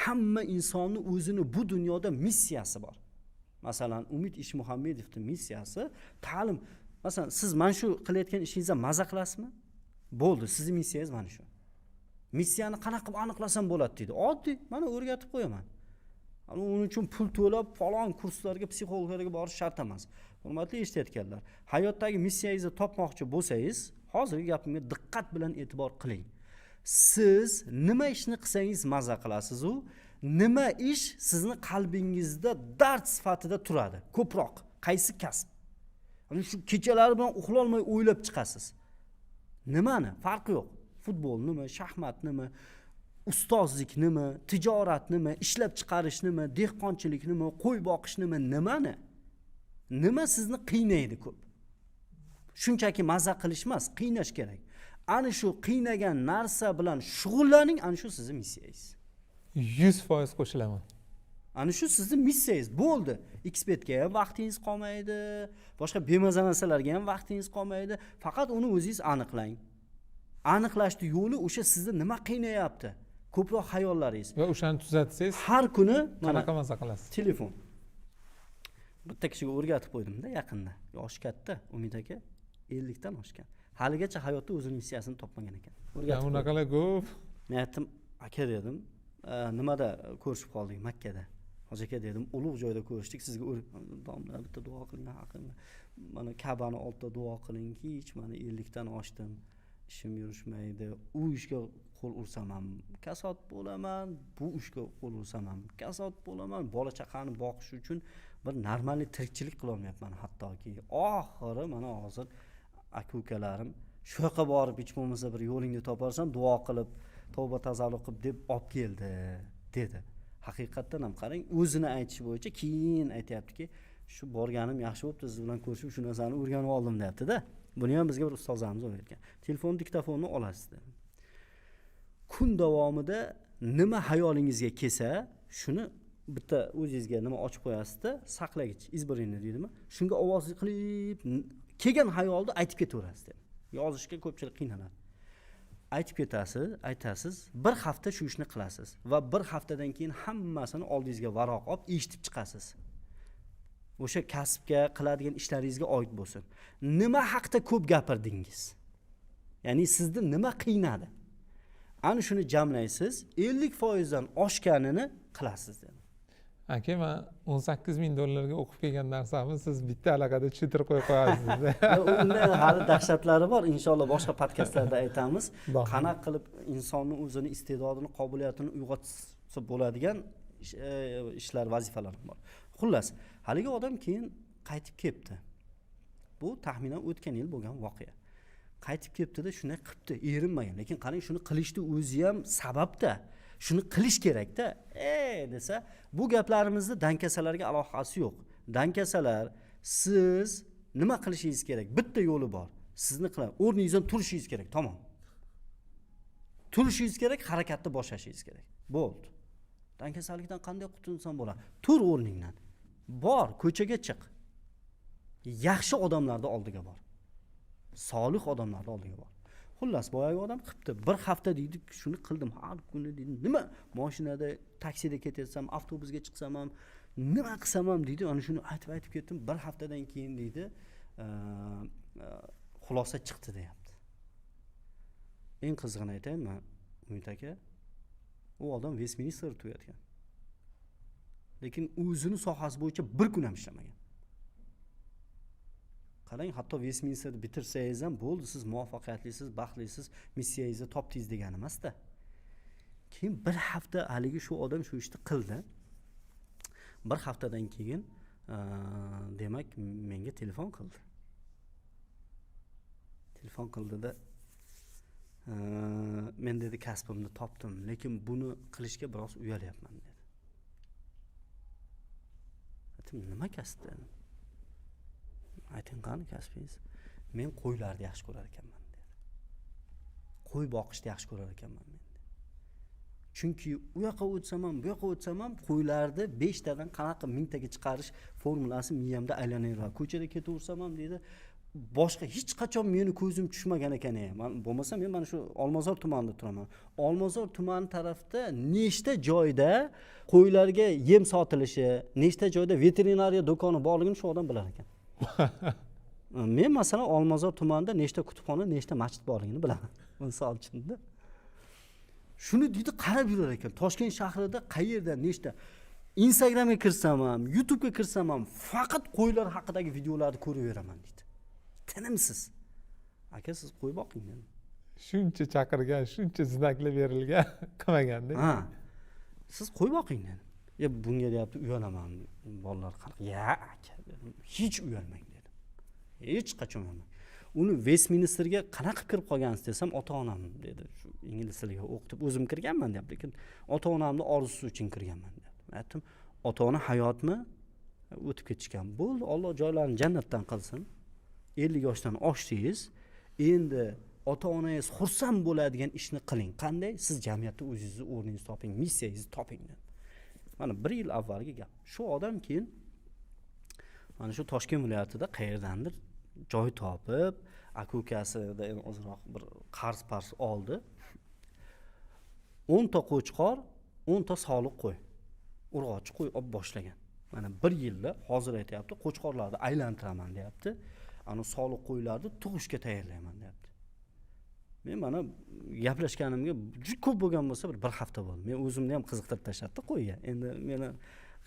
hamma insonni o'zini bu dunyoda missiyasi bor. Masalan, Umid Ishmuhammedovning missiyasi ta'lim. Masalan, siz mana shu qilayotgan ishingizdan maza qilasizmi? Bo'ldi, sizning missiyangiz mana shu. Missiyani qanaqa qilib aniqlasam bo'ladi deydi. Oddiy, mana o'rgatib qo'yaman. Uning uchun pul to'lab, falon kurslarga, psixologlarga borish shart emas. Hurmatli eshitayotganlar, hayotdagi missiyangizni topmoqchi bo'lsangiz, hozirgi gapimga diqqat bilan e'tibor qiling. Siz nima ishni qilsangiz maza qilasiz u, nima ish sizni qalbingizda dard sifatida turadi? Ko'proq qaysi kasb? Shu kechalari bilan uxlay olmay o'ylab chiqasiz. Nimani? Farqi yo'q. Futbol nima, shaxmat nima, ustozlik nima, tijorat nima, ishlab chiqarish nima, dehqonchilik nima, qo'y boqish nima, nimani? Nima sizni qiynaydi ko'p? Shunchaki maza qilish emas, qiynash kerak. Ana shu qiynagan narsa bilan shug'ullaning, ana shu sizning missiyangiz. 100% qo'shilaman. Ana shu sizning missiyangiz bo'ldi. Ekspertga ham vaqtingiz qolmaydi, boshqa bemaza narsalarga ham vaqtingiz qolmaydi. Faqat uni o'zingiz aniqlang. Aniqlashning yo'li o'sha sizni nima qiynayapti? Ko'proq xayollaringiz. Va o'shani tuzatsangiz, har kuni qanaqa maza qilasiz? Telefon. Bitta kishiga o'rgatib qo'ydim-da yaqinda. Yoshi katta, Umid aka 50 dan oshgan. Haligacha hayotda o'zining missiyasini topmagan ekan. O'rgatib. Bunaqalar ko'p. Men aytdim, aka dedim, nimada ko'rishib qoldik Makkada. Hoji aka dedim, ulug' joyda ko'rishdik. Sizga domla bitta duo qiling, haqimda. Mana Ka'bani oldida duo qilingki, hech mana 50 dan oshdim. Ishim yurishmaydi. U ishga qo'l ursam ham kasod bo'laman, bu ishga qo'l ursam ham kasod bo'laman. Bola chaqani boqish uchun bir normal tirikchilik qila olmayapman hattoki. Oxiri mana hozir aka-ukalarim shu yoqqa borib hech bo'lmasa bir yo'lingni toparsam duo qilib, tavba tazarruq qilib deb olib keldi dedi. Haqiqatdan ham qarang, o'zini aytishi bo'yicha keyin aytayaptiki, shu borganim yaxshi bo'pti, siz bilan ko'rishib shu narsani o'rganib oldim deyapti-da. Buni ham bizga bir ustozlarimiz o'rgatgan. Telefon diktofonni olasiz dedi. Kun davomida nima hayolingizga kelsa, shuni bitta o'zingizga nima ochib qo'yasiz-da, saqlagich, izborini deydimi? Shunga ovoz qilib kelgan hayolni aytib ketaverasiz dedi. Yozishga ko'pchilik qiynaladi. Aytib ketasiz, aytasiz, bir hafta shu ishni qilasiz va bir haftadan keyin hammasini oldingizga varoq olib eshitib chiqasiz. O'sha kasbga, qiladigan ishlaringizga oid bo'lsin. Nima haqida ko'p gapirdingiz? Ya'ni sizni nima qiynadi? Ana shuni jamlaysiz, 50% dan oshganini qilasiz dedi. Aka, men 18 ming dollarga o'qib kelgan narsamni siz bitta alaqada tushuntirib qo'yib qo'yasiz. Undan hali dahshatlari bor. Inshaalloh boshqa podkastlarda aytamiz. Qanaqa qilib insonning o'zini iste'dodini, qobiliyatini uyg'otsa bo'ladigan ishlar, vazifalar bor. Xullas, haligi odam keyin qaytib kelibdi. Bu taxminan o'tgan yil bo'lgan voqea. Qaytib kelibdi-da, shunday qilibdi, erinmagan. Lekin qarang, shuni qilishni o'zi ham sababda. Shuni qilish kerak-da. Desa, bu gaplarimizda dankasalarga aloqasi yo'q. Dankasalar, siz nima qilishingiz kerak? Bitta yo'li bor. Sizni qiling, o'rningizdan turishingiz kerak, tamom. Turishingiz kerak, harakatni boshlashingiz kerak. Bo'ldi. Dankasalikdan qanday qutulsam bo'ladi? Tur o'rningdan. Bor, ko'chaga chiq. Yaxshi odamlarning oldiga bor. Solih odamlarning oldiga bor. Xullas, boyagi odam qilibdi. Bir hafta deydi, shuni qildim, har kuni deydi. Nima? Mashinada, taksida ketatsam, avtobusga chiqsam ham, nima qilsam ham deydi. Ana shuni aytib ketdim. Bir haftadan keyin deydi, xulosa chiqdi deyapti. Eng qizig'ini aytaymi, Umid aka? U odam Westminster tugatgan. Lekin o'zini sohasi bo'yicha bir kun ham ishlamagan. Qarang, hatto Westminsterni bitirsangiz ham bo'ldi, siz muvaffaqiyatlisiz, baxtlisiz, missiyangizni topdingiz degani emas-da. Keyin bir hafta haligi shu odam shu ishni qildi. Bir haftadan keyin demak menga telefon qildi. Telefon qildida men dedi kasbimni topdim, lekin buni qilishga biroz uyalyapman dedi. Aytdim, nima kasb dedim. Ayting, qani kasbingiz? Men qo'ylarni yaxshi ko'rar ekanman dedi. Qo'y boqishni yaxshi ko'rar ekanman men dedi. Chunki u yoqqa o'tsam ham, bu yoqqa o'tsam ham qo'ylarni 5 tadan qanaqa 1000 taga chiqarish formulasi miyamda aylanaveradi. Ko'chada ketaversam ham dedi, boshqa hech qachon meni ko'zim tushmagan ekan. Bo'lmasa men mana shu Olmazor tumanida turaman. Olmazor tumani tarafda nechta joyda qo'ylarga yem sotilishi, nechta joyda veterinariya do'koni borligini shu odam bilar ekan. Men masalan Olmazor tumanida nechta kutubxona, nechta masjid borligini bilaman. Misol uchun. Shuni deydi qarab yurar ekan. Toshkent shahrida qayerda nechta Instagramga kirsam ham, YouTube'ga kirsam ham faqat qo'ylar haqidagi videolarni ko'raveraman deydi. Tinimsiz. Aka siz qo'y boqing dedi. Shuncha chaqirgan, shuncha znaklar berilgan, qilmaganda. Ha. Siz qo'y boqing dedi. Bunga deyapti uyalaman. Bolalar qanaqa? Ya aka dedim. Hech uyalmang dedi. Hech qachon uyalmang. Uni Westminsterga qanaqa kirib qolgansiz desam, ota-onam dedi. Shu ingliz tiliga o'qitib o'zim kirganman deyapti, lekin ota-onamning orzusi uchun kirganman dedi. Aytdim, ota-ona hayotmi? O'tib ketishgan. Bo'ldi, Alloh joylarini jannatdan qilsin. 50 yoshdan oshdingiz, endi ota-onangiz xursand bo'ladigan ishni qiling. Qanday? Siz jamiyatda o'zingizni o'rningizni toping, missiyangizni toping dedi. Mana 1 yil avvalgi gap. Shu odam keyin mana shu Toshkent viloyatida qayerdandir joy topib, aka-ukasida ozroq bir qarz oldi. 10 ta qo'chqor, 10 ta soliq qo'y. Urg'ochi qo'y olib boshlagan. Mana 1 yilda hozir aytayapti, qo'chqorlarni aylantiraman deyapti. Ana soliq qo'ylarni tug'ishga tayyorlayman deyapti. Men mana gaplashganimga juda ko'p bo'lgan bo'lsa bir hafta bo'ldi. Men o'zimni ham qiziqtirib tashlatdi qo'yga. Endi meni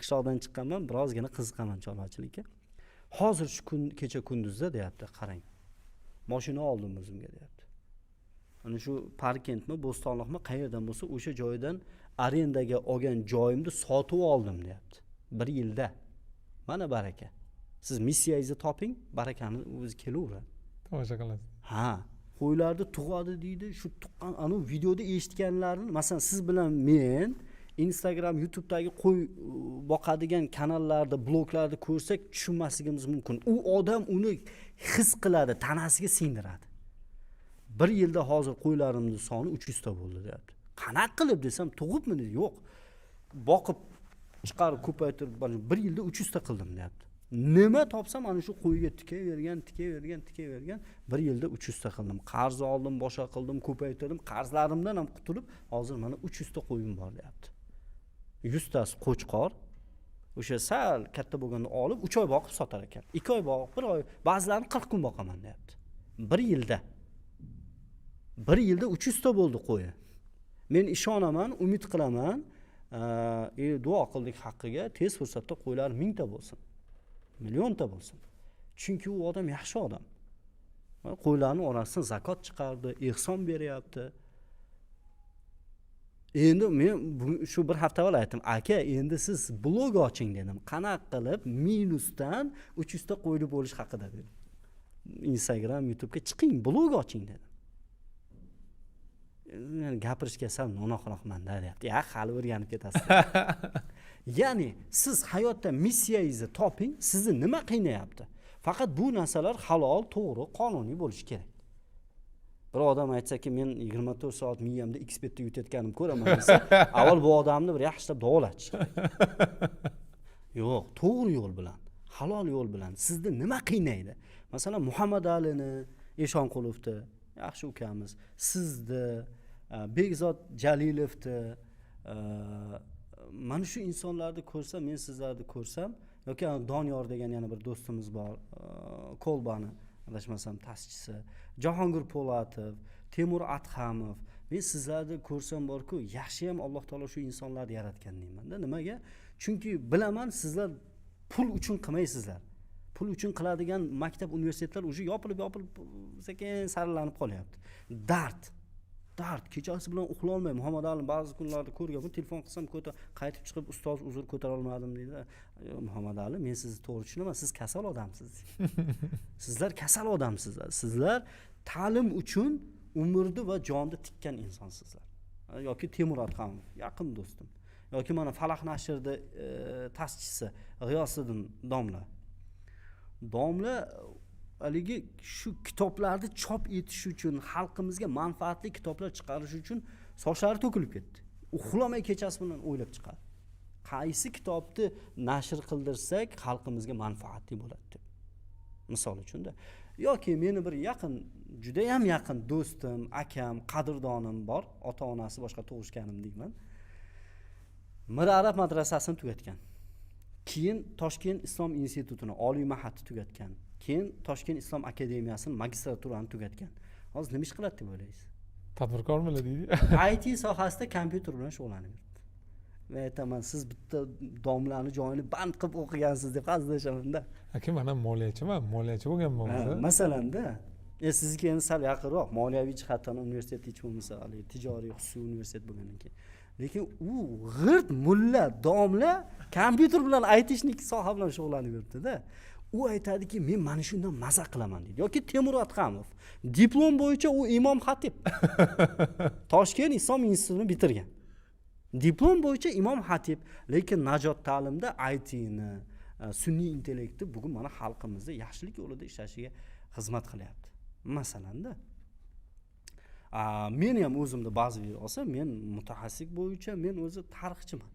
qishloqdan chiqqanman, birozgina qiziqaman chorvachilikka. Hozir shu kun kecha kunduzda deyapti, qarang. Mashina oldim o'zimga deyapti. Ana shu Parkentmi, Bo'stonliqmi, qayerdan bo'lsa o'sha joydan arendaga olgan joyimni sotib oldim deyapti. 1 yilda. Mana baraka. Siz missiyangizni toping, barakani o'zi kelaveradi. Tomosha qilasiz. Ha, qo'ylarni tug'adi deydi. Shu tuqqan ana videoda eshitganlarini, masalan, siz bilan men Instagram, YouTube'dagi qo'y boqadigan kanallarda, bloglarda ko'rsak tushunmasligimiz mumkin. U odam uni his qiladi, tanasiga singdiradi. 1 yilda hozir qo'ylarimning soni 300 ta bo'ldi deyapti. Qanaqa qilib desam, tug'ibmi dedi. Yo'q. Boqib chiqarib ko'paytirib 1 yilda 300 ta qildim deyapti. Nima topsam ana shu qo'yga tikavergan. 1 yilda 300 ta qildim. Qarz oldim, boshqa qildim, ko'paytirdim. Qarzlarimdan ham qutulib, hozir mana 300 ta qo'yim bor deyapti. 100 tasi qo'chqor. O'sha sal katta bo'lganda olib 3 oy boqib sotar ekan. 2 oy boqib, 1 oy, ba'zilarini 40 kun boqaman deyapti. 1 yilda. 1 yilda 300 ta bo'ldi qo'yi. Men ishonaman, umid qilaman, duo qildik haqqiga, tez fursatda qo'ylar 1000 ta bo'lsin. Million ta bo'lsin. Chunki u odam yaxshi odam. Qo'ylarning orasidan zakot chiqardi, ehson beryapti. Endi men shu bir hafta avval aytdim, aka, endi siz blog oching dedim. Qanaqa qilib minusdan 300 ta qo'yli bo'lish haqida dedim. Instagram, YouTube'ga chiqing, blog oching dedim. Gapirishga sal no'noqroqman-da deyapti. Ya, hali o'rganib ketasiz. Ya'ni siz hayotda missiyangizni toping, sizni nima qiynayapti? Faqat bu narsalar halol, to'g'ri, qonuniy bo'lishi kerak. Bir odam aytsa-ki, men 24 soat miyamda ekspertda yutayotganim ko'raman desa, avval bu odamni bir yaxshilab davolatish kerak. Yo'q, to'g'ri yo'l bilan, halol yo'l bilan sizni nima qiynaydi? Masalan, Muhammad Alini, Eshonqulovni, yaxshi ukamiz, sizni, Bekzod Jalilovni, mana shu insonlarni ko'rsam, men sizlarni ko'rsam, yoki Doniyor degan yana bir do'stimiz bor, Kolbani, adashmasam ta'sischisi, Jahongir Po'latov, Temur Atxamov, men sizlarni ko'rsam borku, yaxshi ham Alloh taolo shu insonlarni yaratgan deyman-da. Nimaga? Chunki bilaman, sizlar pul uchun qilmaysizlar. Pul uchun qiladigan maktab, universitetlar уже yopilib sekin saralanib qolyapti. Dard kechasi bilan uxlay olmay, Muhammad Ali ba'zi kunlarda ko'rganman, telefon qilsam qaytib chiqib, ustoz uzr ko'tara olmadim deydi. Muhammad Ali, men sizni to'g'ri tushunaman, siz kasal odamsiz. Sizlar kasal odamsizlar. Sizlar ta'lim uchun umrni va jonni tikkan insonsizlar. Yoki Temur Atxamov, yaqin do'stim. Yoki mana Falaq nashrida ta'sischisi G'iyosiddin domla haligi shu kitoblarni chop etish uchun, xalqimizga manfaatli kitoblar chiqarish uchun sochlari to'kilib ketdi. Uxlamay kechasi bilan o'ylab chiqadi. Qaysi kitobni nashr qildirsak xalqimizga manfaatli bo'ladi deb. Misol uchun-da. yoki meni bir yaqin, judayam yaqin do'stim, akam, qadrdonim bor, ota-onasi boshqa tug'ishganim deyman. Mir Arab madrasasini tugatgan. Keyin Toshkent Islom institutini, Oliy Ma'hadni tugatgan. Keyin Toshkent Islom akademiyasini magistraturani tugatgan. Hozir nima ish qiladi deb o'ylaysiz? Tadbirkormilar deydi. IT sohasida kompyuter bilan shug'ullanib yuribdi. Va aytaman, siz bitta domlani joyini band qilib o'qigansiz deb hazillashamanda. Aka, men ham moliyachiman, moliyachi bo'lganman o'zi. Masalanda, sizniki endi sal yaqinroq, moliyaviy jihatdan universitet hech bo'lmasa, tijoriy xususiy universitet bo'lgandan keyin. Lekin u g'irt mulla, domla kompyuter bilan aytishlik soha bilan shug'ullanib yuribdi-da. U aytadiki, men mana shundan maza qilaman deydi. Yoki Temur Atqamov diplom bo'yicha u imom xatib. Toshkent Islom institutini bitirgan. Diplom bo'yicha imom xatib, lekin Najot ta'limda IT-ni, sun'iy intellektni bugun mana xalqimizda yaxshilik yo'lida ishlashiga xizmat qilyapti. Masalanda men ham o'zimni ba'zi olsa, men mutaxassis bo'yicha men o'zi tarixchiman.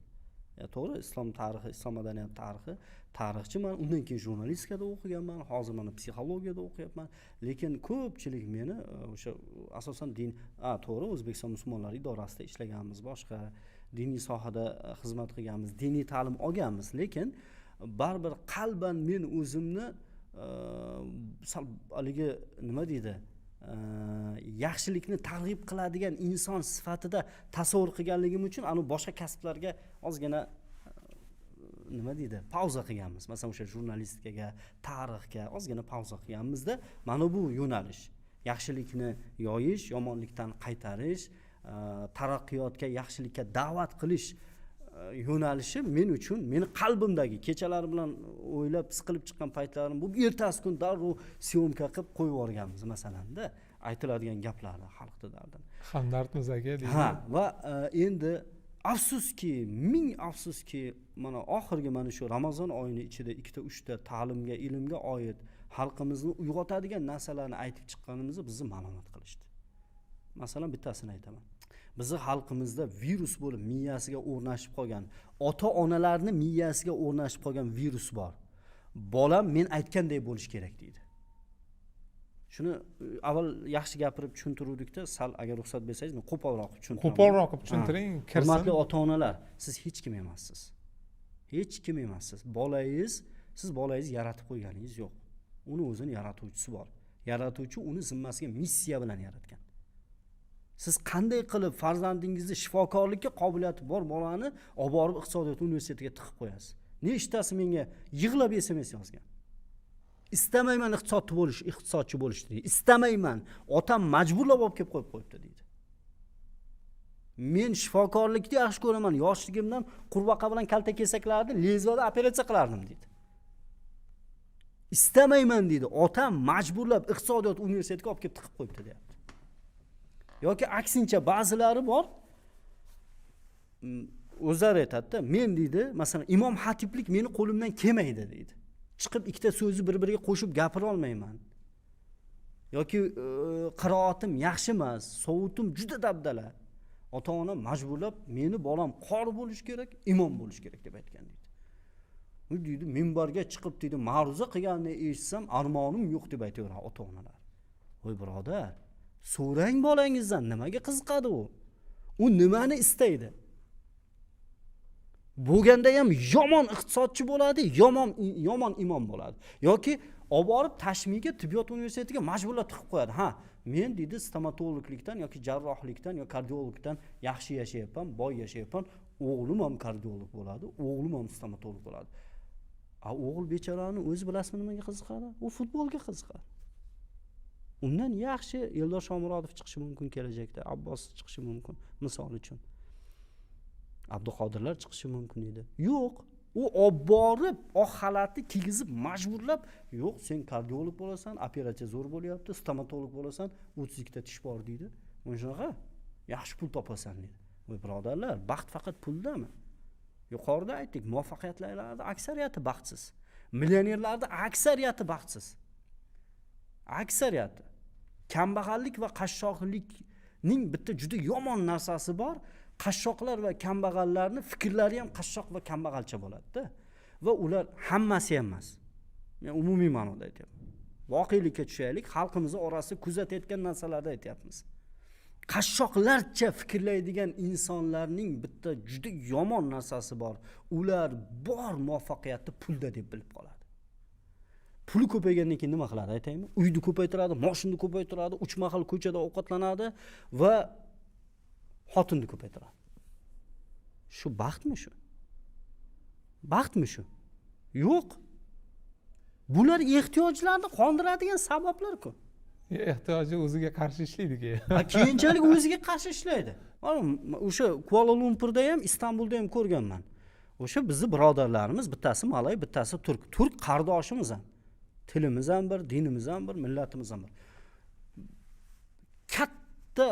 To'g'ri, islom tarixi, islom madaniyati tarixchiman. Undan keyin jurnalistikada o'qiganman, hozir mana psixologiyada o'qiyapman. Lekin ko'pchilik meni o'sha asosan din, to'g'ri, O'zbekiston musulmonlari idorasida ishlaganmiz, boshqa diniy sohada xizmat qilganmiz, diniy ta'lim olganmiz, lekin baribir qalban men o'zimni haligi nima deydi, yaxshilikni targ'ib qiladigan inson sifatida tasavvur qilganligim uchun ana boshqa kasblarga ozgina nima deydi, pauza qilganmiz. Masalan, o'sha jurnalistikaga, tarixga ozgina pauza qilganmizda, mana bu yo'nalish, yaxshilikni yoyish, yomonlikdan qaytarish, taraqqiyotga, yaxshilikka da'vat qilish yo'nalishi men uchun, meni qalbimdagi kechalar bilan o'ylab siqilib chiqqan paytlarim bu, ertasi kun darrov syomka qilib qo'yib yuborganmiz masalanda, aytiladigan gaplarni, xalqning dardini. Hamdardmiz aka deydi. Va endi afsuski, ming afsuski, mana oxirgi mana shu Ramazon oyini ichida 2-3 ta ta'limga, ilmga oid xalqimizni uyg'otadigan narsalarni aytib chiqqanimizni bizni ma'lumot qilishdi. Masalan, bittasini aytaman. Bizi xalqimizda virus bo'lib miyasiga o'rnashib qolgan, ota-onalarni miyasiga o'rnashib qolgan virus bor. Bolam men aytganday bo'lish kerak deydi. Shuni avval yaxshi gapirib tushuntiruvdik-da, sal agar ruxsat bersangiz, men qo'polroq tushuntiraman. Qo'polroq tushuntiring, kirsin. Hurmatli ota-onalar, siz hech kim emassiz. Hech kim emassiz. Siz bolangiz yaratib qo'yganingiz yo'q. Uni o'zini yaratuvchisi bor. Yaratuvchi uni zimmasiga missiya bilan yaratgan. Siz qanday qilib farzandingizni shifokorlikka qobiliyati bor bolani olib borib iqtisodiyot universitetiga tiqib qo'yasiz? Nechtasi menga yig'lab SMS yozgan. Istamayman iqtisodchi bo'lishni deydi. Istamayman. Otam majburlab olib kelib qo'yibdi deydi. Men shifokorlikni yaxshi ko'raman. Yoshligimdan qurbaqa bilan kalta kesaklarni lezvada operatsiya qilardim deydi. Istamayman deydi. Otam majburlab iqtisodiyot universitetiga olib kelib tiqib qo'yibdi deyapti. Yoki aksincha ba'zilari bor, o'zlari aytadi-da, men deydi, masalan, imom xatiblik meni qo'limdan kelmaydi deydi. Chiqib ikkita so'zni bir-biriga qo'shib gapira olmayman. Yoki qiroatim yaxshi emas, sovutim juda dabdala. Ota-ona majburlab meni bolam qori bo'lish kerak, imom bo'lish kerak deb aytgan deydi. U deydi, minbarga chiqib deydi, ma'ruza qilganini eshitsam, armonim yo'q deb aytaveradi ota-onalar. Voy birodar, so'rang bolangizdan, nimaga qiziqadi u? U nimani istaydi? Bo'lganda ham yomon iqtisodchi bo'ladi, yomon imom bo'ladi. Yoki olib borib Tashmiga tibbiyot universitetiga majburlab tiqib qo'yadi. Men deydi stomatologlikdan yoki jarrohlikdan yoki kardiologdan yaxshi yashayapman, boy yashayapman. O'g'lim ham kardiolog bo'ladi, o'g'lim ham stomatolog bo'ladi. O'g'il bechorani o'zi bilasizmi nimaga qiziqadi? U futbolga qiziqadi. Undan yaxshi Eldor Shomurodov chiqishi mumkin kelajakda, Abbos chiqishi mumkin, misol uchun. Abduqodirlar chiqishi mumkin edi. Yo'q, u olib borib, oq xalatni kiygizib majburlab, yo'q, sen kardiolog bo'lasan, operatsiya zo'r bo'lyapti, stomatolog bo'lasan, 32 ta tish bor deydi. Mana shunaqa yaxshi pul topasan deydi. Voy birodarlar, baxt faqat puldami? Yuqorida aytdik, muvaffaqiyatlarning aksariyati baxtsiz. Millionerlarning aksariyati baxtsiz. Aksariyati. Kambag'allik va qashshoqlikning bitta juda yomon narsasi bor. Qashshoqlar va kambag'allarni fikrlari ham qashshoq va kambag'alcha bo'ladi-da. Va ular hammasi emas. Men umumiy ma'noda aytaman. voqelikka tushaylik, xalqimiz orasida kuzatayotgan narsalarni aytyapmiz. Qashshoqlarcha fikrlaydigan insonlarning bitta juda yomon narsasi bor. Ular bor muvaffaqiyatni pulda deb bilib qoladi. Puli ko'paygandan keyin nima qiladi aytaymi? Uyni ko'paytiradi, mashinani ko'paytiradi, 3 mahal ko'chada ovqatlanadi va xotinni ko'paytiradi. Shu baxtmi shu? Baxtmi shu? Yo'q. Bular ehtiyojlarni qondiradigan sabablar-ku. Ehtiyoji o'ziga qarshi ishlaydi-ku. Keyinchalik o'ziga qarshi ishlaydi. O'sha Kuala Lumpurda ham, Istanbulda ham ko'rganman. O'sha bizni birodarlarimiz, bittasi malay, bittasi turk. Turk qardoshimiz ham. Tilimiz ham bir, dinimiz ham bir, millatimiz ham bir. Katta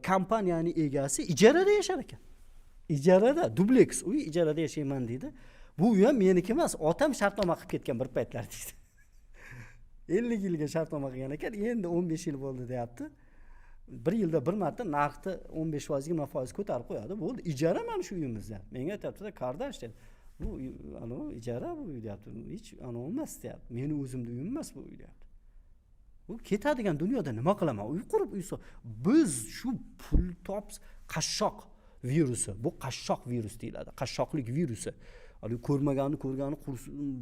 kompaniyaning egasi ijarada yashar ekan. Ijarada, duplex uy ijarada yashayman deydi. Bu uy ham meniki emas, otam shartnoma qilib ketgan bir paytlar deydi. 50 yilga shartnoma qilgan ekan, endi 15 yil bo'ldi deyapti. Bir yilda bir marta narxni 15%, 20% ko'tarib qo'yadi. Bo'ldi, ijara mana shu uyimizda. Menga aytibdi-da, qardosh dedi. Bu ijara bu uy deyapti. Hech emas deyapti. Meni o'zimning uyim emas bu uy deyapti. Bu ketadigan dunyoda nima qilaman? Uy qurib biz shu pul tops qashshoq virusi. Bu qashshoq virus deyiladi. Qashshoqlik virusi. Ko'rmaganni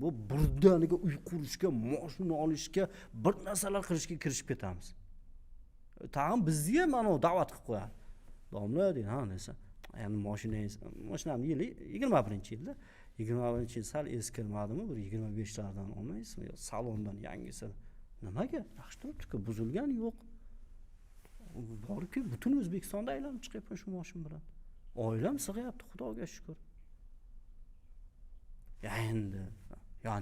bu birdaniga uy qurishga, mashina olishga, bir narsalar qilishga kirishib ketamiz. Tag'in bizni ham mana da'vat qilib qo'yadi. Domla deydi, ha desa. Endi mashinamni yili 21-yilda. 21-yil sal eskirmadimi? Bir 25 lardan olmaysizmi? Yo salondan yangisi. Nimaga? Yaxshi turibdi-ku, buzilgani yo'q. Borki, butun O'zbekistonda aylanib chiqyapman shu mashin bilan. Oilam sig'yapti, Xudoga shukr. Endi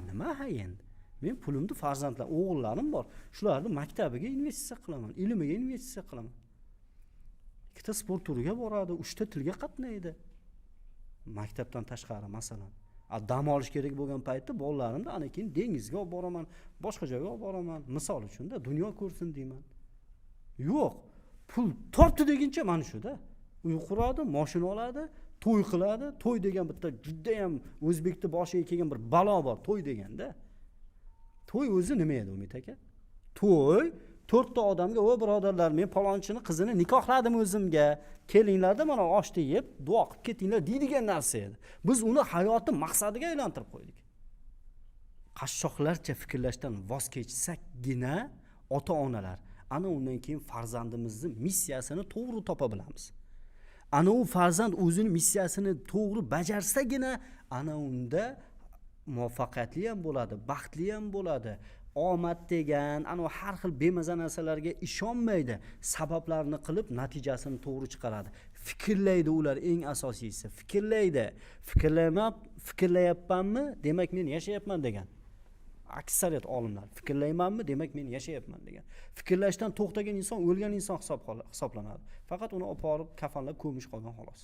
nima endi? Men pulimni farzandlar, o'g'illarim bor. Shularni maktabiga investitsiya qilaman, ilmiga investitsiya qilaman. 2 ta sport turiga boradi, 3 ta tilga qatnaydi. Maktabdan tashqari masalan. Dam olish kerak bo'lgan paytda bolalarimni ana keyin dengizga olib boraman, boshqa joyga olib boraman. Misol uchun-da dunyo ko'rsin deyman. Yo'q, pul topdi deguncha mana shu-da. Uy quradi, mashina oladi, to'y qiladi. To'y degan bitta juda ham o'zbekning boshiga kelgan bir balo bor, to'y deganda. To'y o'zi nima edi Umid aka? To'y 4 ta odamga, "O birodarlar, men palonchini qizini nikohladim o'zimga. Kelinglar-da mana oshni yeb, duo qilib ketinglar" deydigan narsa edi. Biz uni hayoti maqsadiga aylantirib qo'ydik. Qashshoqlarcha fikrlashdan voz kechsakgina ota-onalar ana undan keyin farzandimizning missiyasini to'g'ri topa bilamiz. Ana u farzand o'zini missiyasini to'g'ri bajarsagina ana unda muvaffaqiyatli ham bo'ladi, baxtli ham bo'ladi. Omad degan ana har xil bemaza narsalarga ishonmaydi, sabablarni qilib natijasini to'g'ri chiqaradi. Fikrlaydi ular, eng asosiysi fikrlaydi. Fikrlayapmanmi, demak men yashayapman degan. Aksariyat olimlar fikrlaymanmi, demak men yashayapman degan. Fikrlashdan to'xtagan inson o'lgan inson hisoblanadi. Faqat uni olib borib kafanlab ko'mish qolgan xolos.